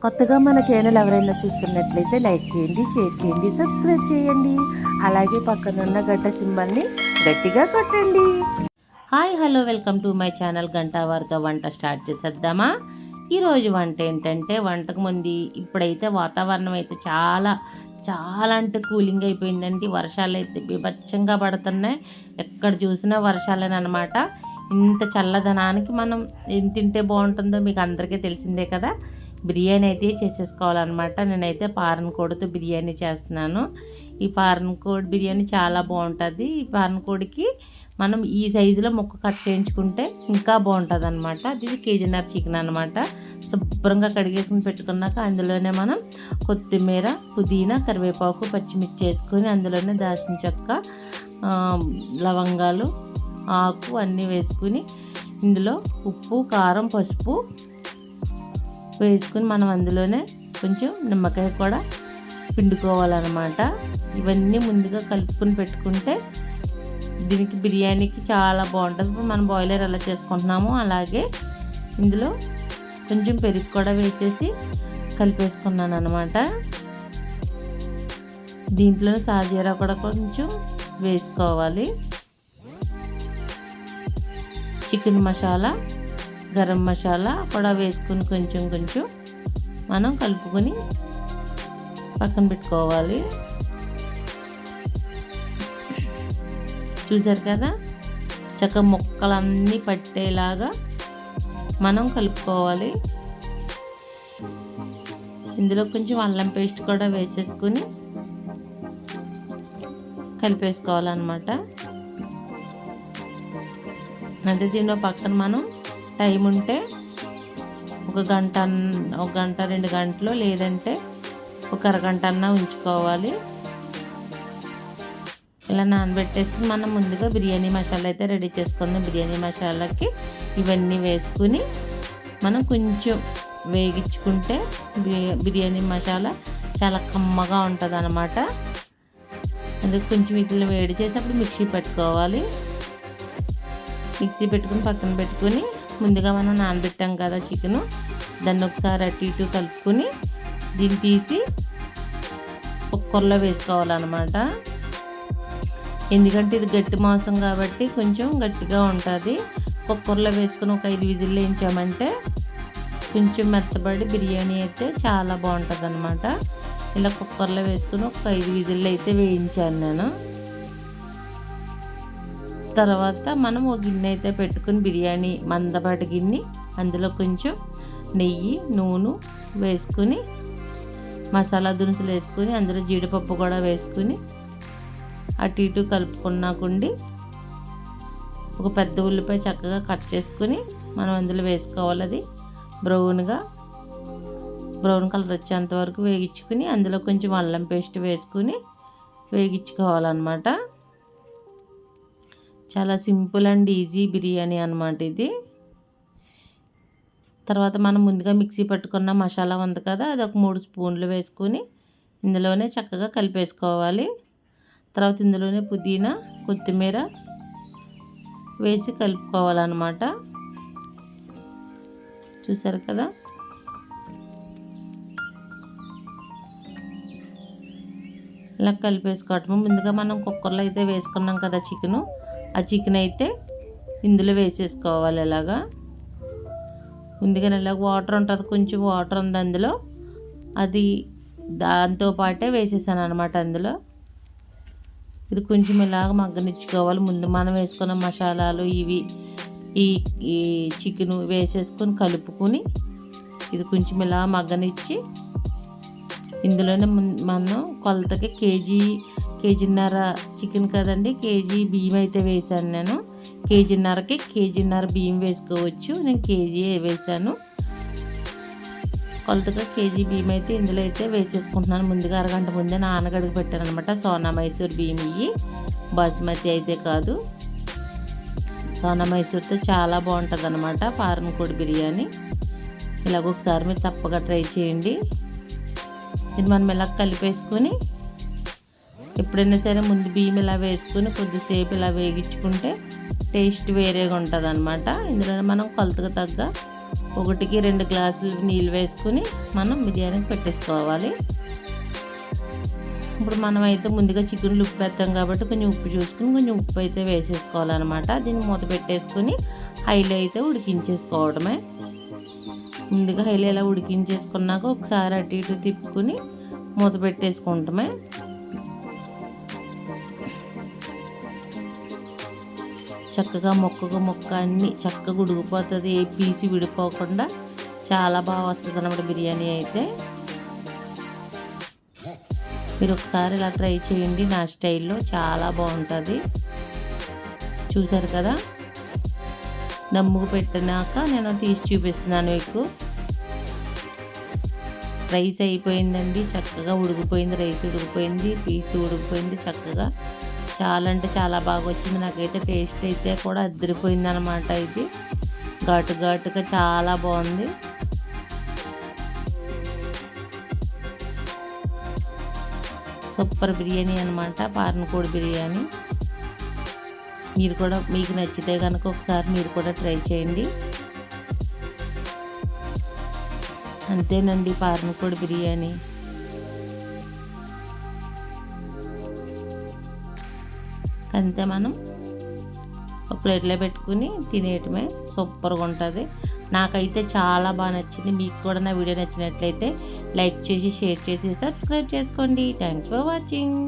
కొత్తగా మన ఛానల్ ఎవరైనా చూస్తున్నట్లయితే లైక్ చేయండి, షేర్ చేయండి, సబ్స్క్రైబ్ చేయండి. అలాగే పక్కనున్న గంట సింబల్ని గట్టిగా కొట్టండి. Hi hello welcome to my channel. గంట వారితో వంట స్టార్ట్ చేసేద్దామా? ఈరోజు వంట ఏంటంటే, వంటకు ముందు ఇప్పుడైతే వాతావరణం అయితే చాలా చాలా అంటే కూలింగ్ అయిపోయిందండి. వర్షాలు అయితే బీభత్సంగా పడుతున్నాయి. ఎక్కడ చూసినా వర్షాలేనమాట. ఇంత చల్లదనానికి మనం ఏం తింటే బాగుంటుందో మీకు అందరికీ తెలిసిందే కదా. బిర్యానీ అయితే చేసేసుకోవాలన్నమాట. నేనైతే పారన్ కోడితో బిర్యానీ చేస్తున్నాను. ఈ పారన్ కోడి బిర్యానీ చాలా బాగుంటుంది. ఈ పారన్ కోడికి మనం ఈ సైజులో ముక్క కట్ చేయించుకుంటే ఇంకా బాగుంటుంది అనమాట. ఇది కేజీన్నర చికెన్ అనమాట. శుభ్రంగా కడిగేసుకుని పెట్టుకున్నాక అందులోనే మనం కొత్తిమీర, పుదీనా, కరివేపాకు, పచ్చిమిర్చి వేసుకొని అందులోనే దాల్చిన చెక్క, లవంగాలు, ఆకు అన్నీ వేసుకుని ఇందులో ఉప్పు, కారం, పసుపు వేసుకుని మనం అందులోనే కొంచెం నిమ్మకాయ కూడా పిండుకోవాలన్నమాట. ఇవన్నీ ముందుగా కలుపుకొని పెట్టుకుంటే దీనికి బిర్యానీకి చాలా బాగుంటుంది. ఇప్పుడు మనం బాయిలర్ ఎలా చేసుకుంటున్నామో అలాగే ఇందులో కొంచెం పెరుగు కూడా వేసేసి కలిపేసుకున్నాను అనమాట. దీంట్లో సాజీరా కూడా కొంచెం వేసుకోవాలి. చికెన్ మసాలా, గరం మసాలా కూడా వేసుకుని కొంచెం మనం కలుపుకొని పక్కన పెట్టుకోవాలి. చూసారు కదా, చక్కగా ముక్కలన్నీ పట్టేలాగా మనం కలుపుకోవాలి. ఇందులో కొంచెం అల్లం పేస్ట్ కూడా వేసేసుకుని కలిపేసుకోవాలన్నమాట. అంటే దీనిలో పక్కన మనం టైం ఉంటే ఒక గంట 2 గంటలు, లేదంటే ఒక అరగంట అన్నా ఉంచుకోవాలి. ఇలా నానబెట్టేసి మనం ముందుగా బిర్యానీ మసాలా అయితే రెడీ చేసుకుందాం. బిర్యానీ మసాలాకి ఇవన్నీ వేసుకుని మనం కొంచెం వేగించుకుంటే బిర్యానీ మసాలా చాలా కమ్మగా ఉంటుంది అన్నమాట. అందుకు కొంచెం వీటిని వేడి చేసి అప్పుడు మిక్సీ పెట్టుకోవాలి. మిక్సీ పెట్టుకుని పక్కన పెట్టుకుని ముందుగా మనం నానబెట్టాం కదా చికెను, దాన్ని ఒకసారి అటు ఇటు కలుపుకొని దీన్ని తీసి కుక్కర్లో వేసుకోవాలన్నమాట. ఎందుకంటే ఇది గట్టి మాంసం కాబట్టి కొంచెం గట్టిగా ఉంటుంది. కుక్కర్లో వేసుకుని ఒక 5 విజిల్లు వేయించామంటే కొంచెం మెత్తబడి బిర్యానీ అయితే చాలా బాగుంటుంది అనమాట. ఇలా కుక్కర్లో వేసుకుని ఒక 5 విజిల్లు అయితే వేయించాను నేను. తర్వాత మనం ఒక గిన్నె అయితే పెట్టుకుని బిర్యానీ మందపాటి గిన్నె, అందులో కొంచెం నెయ్యి, నూనె వేసుకుని మసాలా దినుసులు వేసుకుని అందులో జీడిపప్పు కూడా వేసుకుని అటు ఇటు కలుపుకున్నాకుండి ఒక పెద్ద ఉల్లిపాయ చక్కగా కట్ చేసుకుని మనం అందులో వేసుకోవాలి. అది బ్రౌన్ కలర్ వచ్చేంత వరకు వేగించుకుని అందులో కొంచెం అల్లం పేస్ట్ వేసుకుని వేగించుకోవాలన్నమాట. చాలా సింపుల్ అండ్ ఈజీ బిర్యానీ అన్నమాట ఇది. తర్వాత మనం ముందుగా మిక్సీ పట్టుకున్న మసాలా ఉంది కదా, అది ఒక 3 స్పూన్లు వేసుకుని ఇందులోనే చక్కగా కలిపేసుకోవాలి. తర్వాత ఇందులోనే పుదీనా, కొత్తిమీర వేసి కలుపుకోవాలన్నమాట. చూసారు కదా, ఇలా కలిపేసుకోవటం. ముందుగా మనం కుక్కర్లో అయితే వేసుకున్నాం కదా చికెను, ఆ చికెన్ అయితే ఇందులో వేసేసుకోవాలి. ఇలాగా ముందుగా ఇలా వాటర్ ఉంటుంది, కొంచెం వాటర్ ఉంది అందులో, అది దాంతోపాటే వేసేసాను అనమాట అందులో. ఇది కొంచెం ఇలాగ మగ్గనిచ్చుకోవాలి. ముందు మనం వేసుకున్న మసాలాలు ఇవి ఈ చికెను వేసేసుకొని కలుపుకొని ఇది కొంచెం ఇలా మగ్గనిచ్చి ఇందులోనే మనం కొలతకి కేజీన్నర చికెన్ కదండి, కేజీ బియ్యం అయితే వేసాను నేను. కేజీన్నరకి కేజీన్నర బియ్యం వేసుకోవచ్చు. నేను కేజీ వేసాను. కొలతగా కేజీ బియ్యం అయితే ఇందులో అయితే వేసేసుకుంటున్నాను. ముందుగా అరగంట ముందే నానగడికి పెట్టాను అనమాట. సోనా మైసూర్ బియ్యం ఇవి, బాస్మతి అయితే కాదు. సోనా మైసూర్తో చాలా బాగుంటుంది అనమాట పారన్ కోడి బిర్యానీ. ఇలాగ ఒకసారి మీరు తప్పగా ట్రై చేయండి. ఇది మనం ఇలా కలిపేసుకొని ఎప్పుడైనా సరే ముందు బియ్యం ఇలా వేసుకుని కొద్దిసేపు ఇలా వేగించుకుంటే టేస్ట్ వేరేగా ఉంటుంది అనమాట. ఇందులో మనం కొలతకు తగ్గ ఒకటికి 2 గ్లాసులు నీళ్ళు వేసుకుని మనం బిర్యానీకి పెట్టేసుకోవాలి. ఇప్పుడు మనం అయితే ముందుగా చికెన్లు ఉప్పు వేస్తాం కాబట్టి కొంచెం ఉప్పు చూసుకుని కొంచెం ఉప్పు అయితే వేసేసుకోవాలన్నమాట. దీన్ని మూత పెట్టేసుకుని హైలో అయితే ఉడికించేసుకోవడమే. ముందుగా హైలో ఇలా ఉడికించేసుకున్నాక ఒకసారి అటు ఇటు తిప్పుకుని మూత పెట్టేసుకుంటామే. చక్కగా ముక్క అన్నీ చక్కగా ఉడికిపోతుంది. ఏ పీసి విడిపోకుండా చాలా బాగా వస్తుంది అన్నమాట బిర్యానీ అయితే. మీరు ఒకసారి ఇలా ట్రై చేయండి నా స్టైల్లో, చాలా బాగుంటుంది. చూసారు కదా, దమ్ముకు పెట్టినాక నేను తీసి చూపిస్తున్నాను మీకు. రైస్ అయిపోయిందండి, చక్కగా ఉడికిపోయింది. రైస్ ఉడికిపోయింది, పీసు ఉడికిపోయింది చక్కగా. చాలా అంటే చాలా బాగా వచ్చింది. నాకైతే టేస్ట్ అయితే కూడా అదిరిపోయింది అనమాట. ఇది ఘాటుగా చాలా బాగుంది. సూపర్ బిర్యానీ అనమాట, పారనకోడి బిర్యానీ. మీరు కూడా మీకు నచ్చితే కనుక ఒకసారి మీరు కూడా ట్రై చేయండి. అంతేనండి పారనకోడి బిర్యానీ. అంతే, మనం ఒక ప్లేట్లో పెట్టుకుని తినేయటమే. సూపర్గా ఉంటుంది. నాకైతే చాలా బాగా నచ్చింది. మీకు కూడా నా వీడియో నచ్చినట్లయితే లైక్ చేసి, షేర్ చేసి, సబ్స్క్రైబ్ చేసుకోండి. Thanks for watching.